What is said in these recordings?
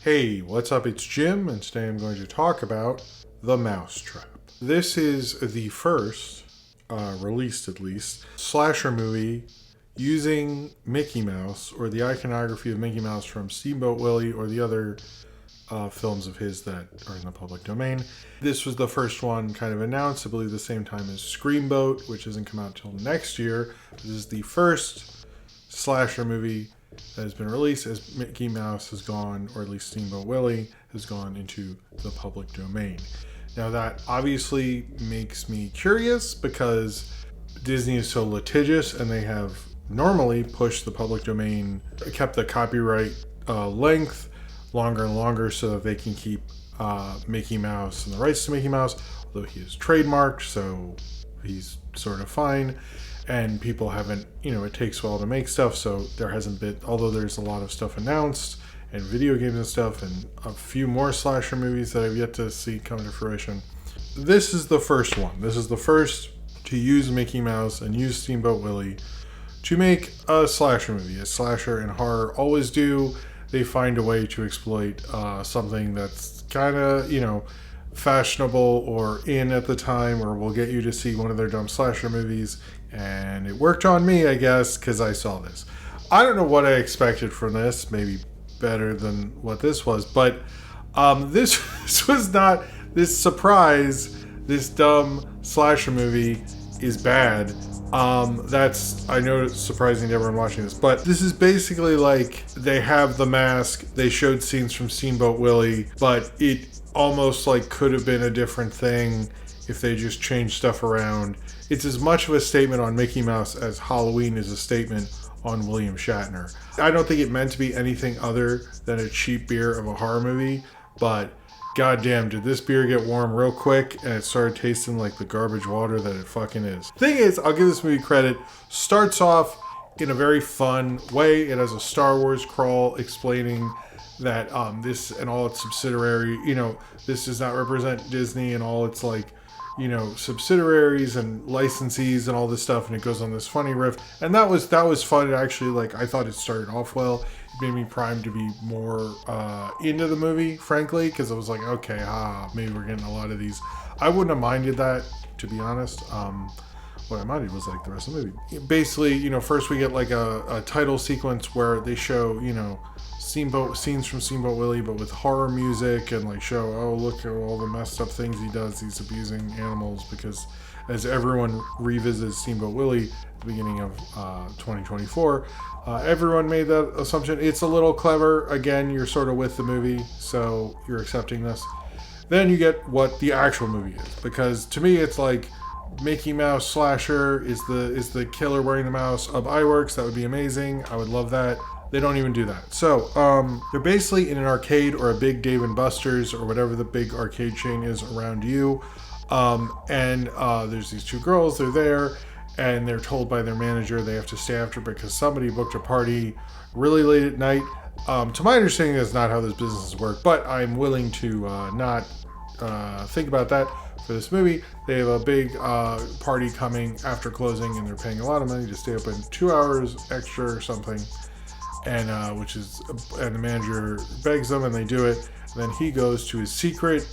Hey, what's up? It's Jim, and today I'm going to talk about The Mousetrap. This is the first, released at least, slasher movie using Mickey Mouse, or the iconography of Mickey Mouse from Steamboat Willie, or the other films of his that are in the public domain. This was the first one kind of announced, I believe the same time as Screamboat, which doesn't come out till next year. This is the first slasher movie that has been released as Mickey Mouse has gone, or at least Steamboat Willie has gone into the public domain. Now that obviously makes me curious because Disney is so litigious and they have normally pushed the public domain, kept the copyright length longer and longer so that they can keep Mickey Mouse and the rights to Mickey Mouse, although he is trademarked, so he's sort of fine. And people haven't, it takes a while to make stuff, so there hasn't been, although there's a lot of stuff announced, and video games and stuff, and a few more slasher movies that I've yet to see come to fruition. This is the first one. This is the first to use Mickey Mouse and use Steamboat Willie to make a slasher movie. A slasher and horror always do. They find a way to exploit something that's kind of, fashionable or in at the time, or will get you to see one of their dumb slasher movies. And it worked on me, I guess, because I saw this. I don't know what I expected from this. Maybe better than what this was. But this was not this surprise. This dumb slasher movie is bad. I know it's surprising to everyone watching this. But this is basically like they have the mask. They showed scenes from Steamboat Willie. But it almost like could have been a different thing if they just changed stuff around. It's as much of a statement on Mickey Mouse as Halloween is a statement on William Shatner. I don't think it meant to be anything other than a cheap beer of a horror movie, but goddamn, did this beer get warm real quick and it started tasting like the garbage water that it fucking is. Thing is, I'll give this movie credit, starts off in a very fun way. It has a Star Wars crawl explaining that this and all its subsidiary, this does not represent Disney and all its subsidiaries and licensees and all this stuff, and it goes on this funny riff, and that was fun. It actually, I thought it started off well. It made me primed to be more into the movie, frankly, because I was like, okay, maybe we're getting a lot of these. I wouldn't have minded that, to be honest. What I minded was the rest of the movie. Basically, first we get a title sequence where they show, scenes from Steamboat Willie, but with horror music, and show, oh, look at all the messed up things he does. He's abusing animals, because as everyone revisits Steamboat Willie at the beginning of 2024, everyone made that assumption. It's a little clever. Again, you're sort of with the movie, so you're accepting this. Then you get what the actual movie is, because to me it's like Mickey Mouse slasher is the killer wearing the mouse of Iwerks. That would be amazing. I would love that. They don't even do that. So they're basically in an arcade or a big Dave & Buster's or whatever the big arcade chain is around you. And there's these two girls. They're there, and they're told by their manager they have to stay after because somebody booked a party really late at night. To my understanding, that's not how this business works, but I'm willing to not think about that. For this movie, they have a big party coming after closing, and they're paying a lot of money to stay open 2 hours extra or something. And and the manager begs them, and they do it. And then he goes to his secret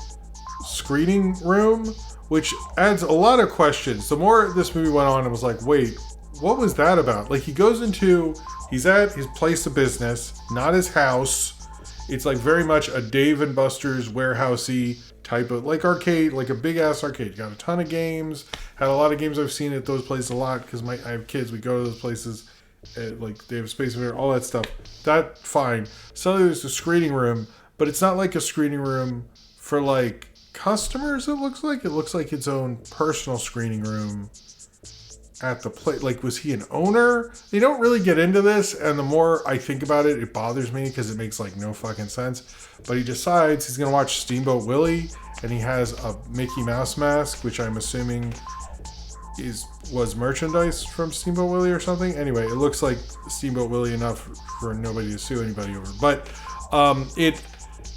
screening room, which adds a lot of questions. The more this movie went on, I was like, wait, what was that about? He's at his place of business, not his house. It's very much a Dave & Buster's warehousey type of arcade, a big ass arcade. Got a ton of games. Had a lot of games I've seen at those places a lot because I have kids. We go to those places. They have space here, all that stuff. That fine. So there's a screening room, but it's not like a screening room for customers. It looks like its own personal screening room at the place. Was he an owner? They don't really get into this, and the more I think about it, it bothers me because it makes no fucking sense. But he decides he's gonna watch Steamboat Willie, and he has a Mickey Mouse mask, which I'm assuming was merchandise from Steamboat Willie or something. Anyway, it looks like Steamboat Willie enough for nobody to sue anybody over. But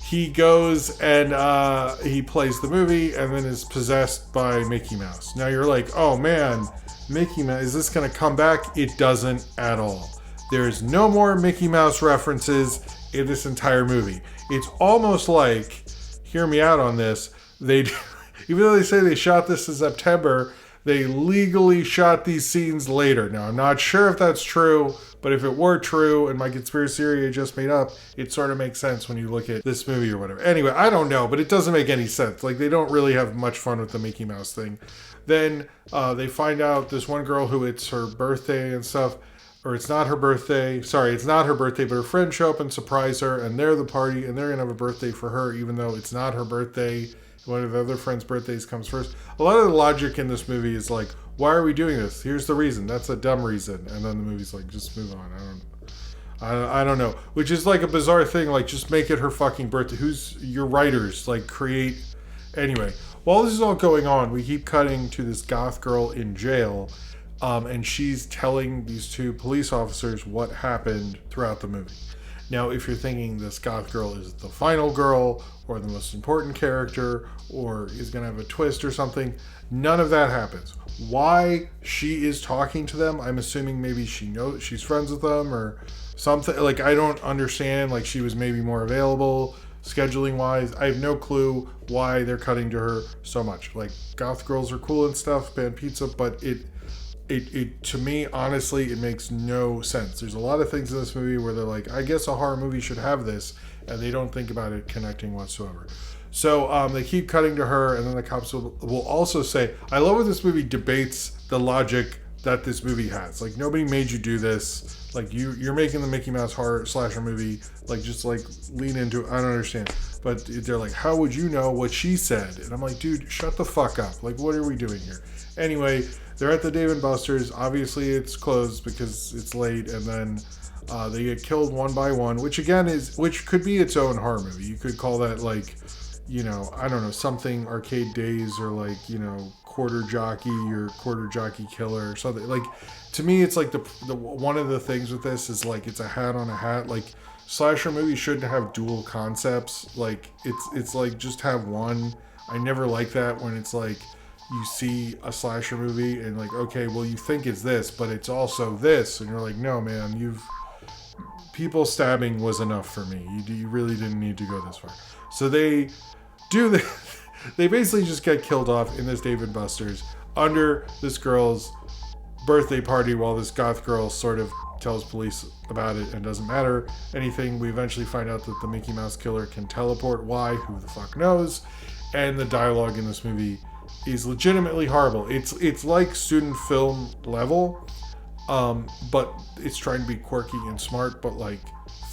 he goes and he plays the movie and then is possessed by Mickey Mouse. Now you're like, oh man, Mickey Mouse, is this going to come back? It doesn't at all. There's no more Mickey Mouse references. in this entire movie. It's almost like, hear me out on this, they, even though they say they shot this in September, they legally shot these scenes later. Now, I'm not sure if that's true, but if it were true and my conspiracy theory I just made up, it sort of makes sense when you look at this movie or whatever. Anyway, I don't know, but it doesn't make any sense. Like, they don't really have much fun with the Mickey Mouse thing. Then they find out this one girl who it's her birthday and stuff, or it's not her birthday. Sorry, it's not her birthday, but her friends show up and surprise her, and they're the party, and they're going to have a birthday for her, even though it's not her birthday. One of the other friends' birthdays comes first. A lot of the logic in this movie is like, why are we doing this? Here's the reason. That's a dumb reason. And then the movie's like, just move on. I don't know. Which is like a bizarre thing. Like, just make it her fucking birthday. Who's your writers? Like, create. Anyway, while this is all going on, we keep cutting to this goth girl in jail. And she's telling these two police officers what happened throughout the movie. Now, if you're thinking this goth girl is the final girl or the most important character or is going to have a twist or something, none of that happens. Why she is talking to them, I'm assuming maybe she knows she's friends with them or something. Like, I don't understand. Like, she was maybe more available scheduling wise. I have no clue why they're cutting to her so much. Like, goth girls are cool and stuff, band pizza, but it to me, honestly, it makes no sense. There's a lot of things in this movie where they're like, I guess a horror movie should have this, and they don't think about it connecting whatsoever. So they keep cutting to her, and then the cops will also say, I love when this movie debates the logic that this movie has. Like, nobody made you do this. Like, you're making the Mickey Mouse horror slasher movie. Like, just like lean into it. I don't understand. But they're like, how would you know what she said? And I'm like, dude, shut the fuck up. Like, what are we doing here? Anyway, they're at the Dave & Buster's. Obviously, it's closed because it's late, and then they get killed one by one, which could be its own horror movie. You could call that, like, you know, I don't know, something Arcade Days or like, you know, Quarter Jockey or Quarter Jockey Killer or something. Like, to me, it's like the one of the things with this is like it's a hat on a hat. Like, slasher movies shouldn't have dual concepts. Like, it's like just have one. I never like that when it's like, you see a slasher movie and like, okay, well, you think it's this, but it's also this, and you're like, no, man, people stabbing was enough for me. You really didn't need to go this far. So they do they basically just get killed off in this Dave & Buster's under this girl's birthday party, while this goth girl sort of tells police about it and doesn't matter anything. We eventually find out that the Mickey Mouse killer can teleport. Why? Who the fuck knows? And the dialogue in this movie is legitimately horrible. It's like student film level, but it's trying to be quirky and smart, but like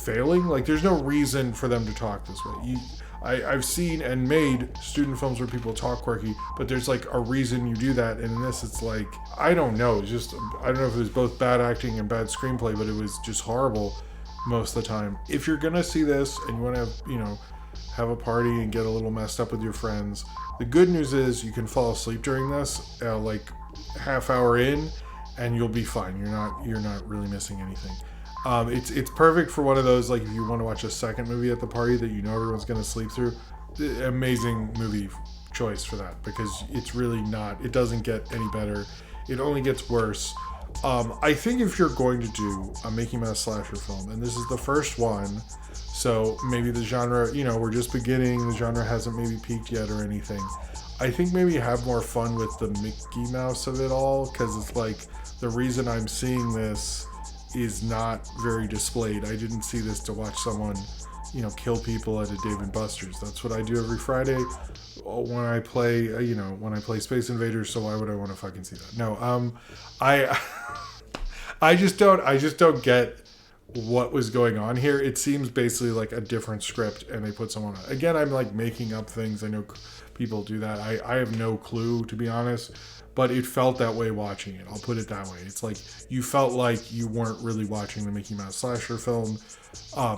failing. Like, there's no reason for them to talk this way. I've seen and made student films where people talk quirky, but there's like a reason you do that. And in this, it's like, I don't know. It's just, I don't know if it was both bad acting and bad screenplay, but it was just horrible most of the time. If you're gonna see this and you want to, have a party and get a little messed up with your friends, the good news is you can fall asleep during this, like half hour in, and you'll be fine. You're not really missing anything. It's perfect for one of those, like, if you want to watch a second movie at the party that everyone's going to sleep through. Amazing movie choice for that, because it's really not. It doesn't get any better. It only gets worse. I think if you're going to do a Mickey Mouse slasher film, and this is the first one, so maybe the genre, we're just beginning, the genre hasn't maybe peaked yet or anything. I think maybe have more fun with the Mickey Mouse of it all, because it's like, the reason I'm seeing this is not very displayed. I didn't see this to watch someone, kill people at a Dave & Buster's. That's what I do every Friday when I play, when I play Space Invaders, so why would I want to fucking see that? No, I just don't get what was going on here. It seems basically like a different script and they put someone on. Again, I'm like making up things. I know people do that. I have no clue, to be honest, but it felt that way watching it. I'll put it that way. It's like you felt like you weren't really watching the Mickey Mouse slasher film.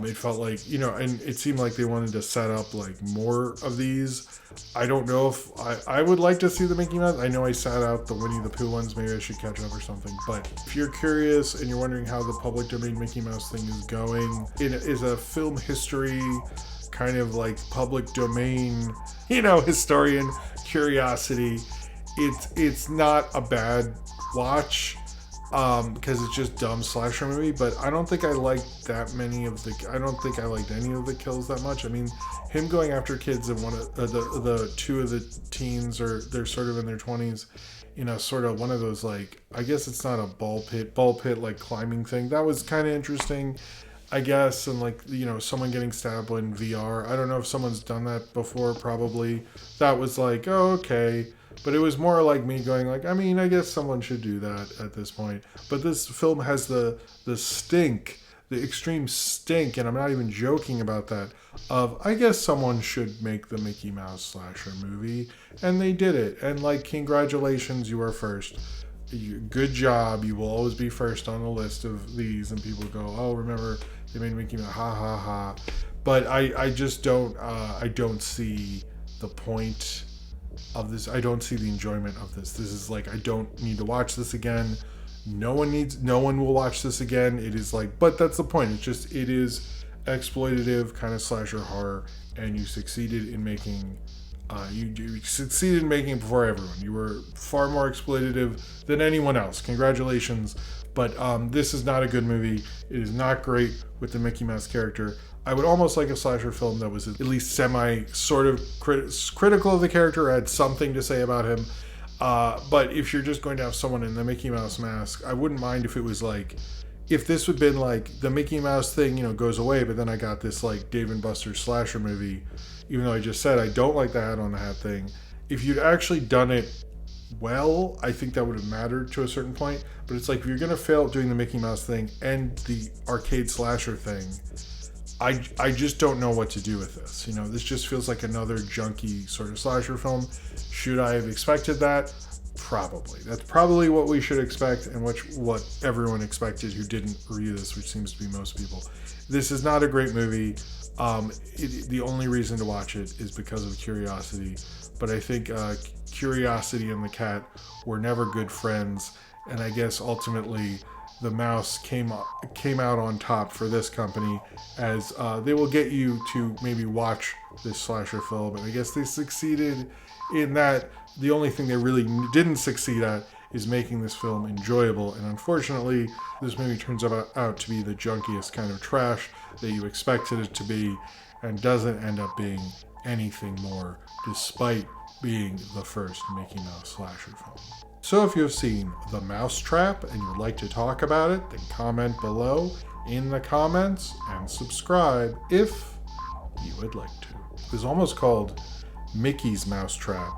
It felt like, and it seemed like they wanted to set up like more of these. I don't know if I would like to see the Mickey Mouse. I know I sat out the Winnie the Pooh ones. Maybe I should catch up or something. But if you're curious and you're wondering how the public domain Mickey Mouse thing is going, it is a film history kind of like public domain, historian curiosity. It's not a bad watch. because it's just dumb slasher movie. But I don't think I liked that many of the. I don't think I liked any of the kills that much. I mean, him going after kids and one of the two of the teens, or they're sort of in their 20s. You know, sort of one of those, like, I guess it's not a ball pit like climbing thing. That was kind of interesting, I guess. And like, you know, someone getting stabbed in VR. I don't know if someone's done that before. Probably. That was like, oh, okay. But it was more like me going like, I mean, I guess someone should do that at this point. But this film has the stink, the extreme stink, and I'm not even joking about that, of I guess someone should make the Mickey Mouse slasher movie. And they did it. And like, congratulations, you are first. Good job. You will always be first on the list of these. And people go, oh, remember they made Mickey Mouse, ha ha ha. But I just don't, I don't see the point of this. I don't see the enjoyment of this. This is like, I don't need to watch this again. No one will watch this again. It is like, but that's the point. It is exploitative kind of slasher horror, and you succeeded in making you succeeded in making it before everyone. You were far more exploitative than anyone else. Congratulations. But this is not a good movie. It is not great with the Mickey Mouse character. I would almost like a slasher film that was at least semi sort of critical of the character, had something to say about him. But if you're just going to have someone in the Mickey Mouse mask, I wouldn't mind if it was like, if this would have been like the Mickey Mouse thing, you know, goes away, but then I got this like Dave and Buster's slasher movie, even though I just said I don't like the hat on the hat thing. If you'd actually done it well, I think that would have mattered to a certain point. But it's like, if you're going to fail at doing the Mickey Mouse thing and the arcade slasher thing, I just don't know what to do with this. You know, this just feels like another junky sort of slasher film. Should I have expected that? Probably. That's probably what we should expect, and what everyone expected who didn't review this, which seems to be most people. This is not a great movie. The only reason to watch it is because of curiosity. But I think curiosity and the cat were never good friends, and I guess ultimately the mouse came out on top for this company, as they will get you to maybe watch this slasher film. And I guess they succeeded in that. The only thing they really didn't succeed at is making this film enjoyable. And unfortunately, this movie turns out to be the junkiest kind of trash that you expected it to be, and doesn't end up being anything more, despite being the first Mickey Mouse slasher film. So if you have seen The Mousetrap and you would like to talk about it, then comment below in the comments and subscribe if you would like to. It was almost called Mickey's Mousetrap,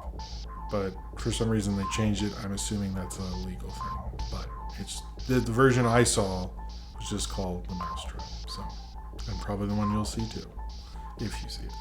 but for some reason they changed it. I'm assuming that's a legal thing, but it's the version I saw was just called The Mousetrap. So, and probably the one you'll see too, if you see it.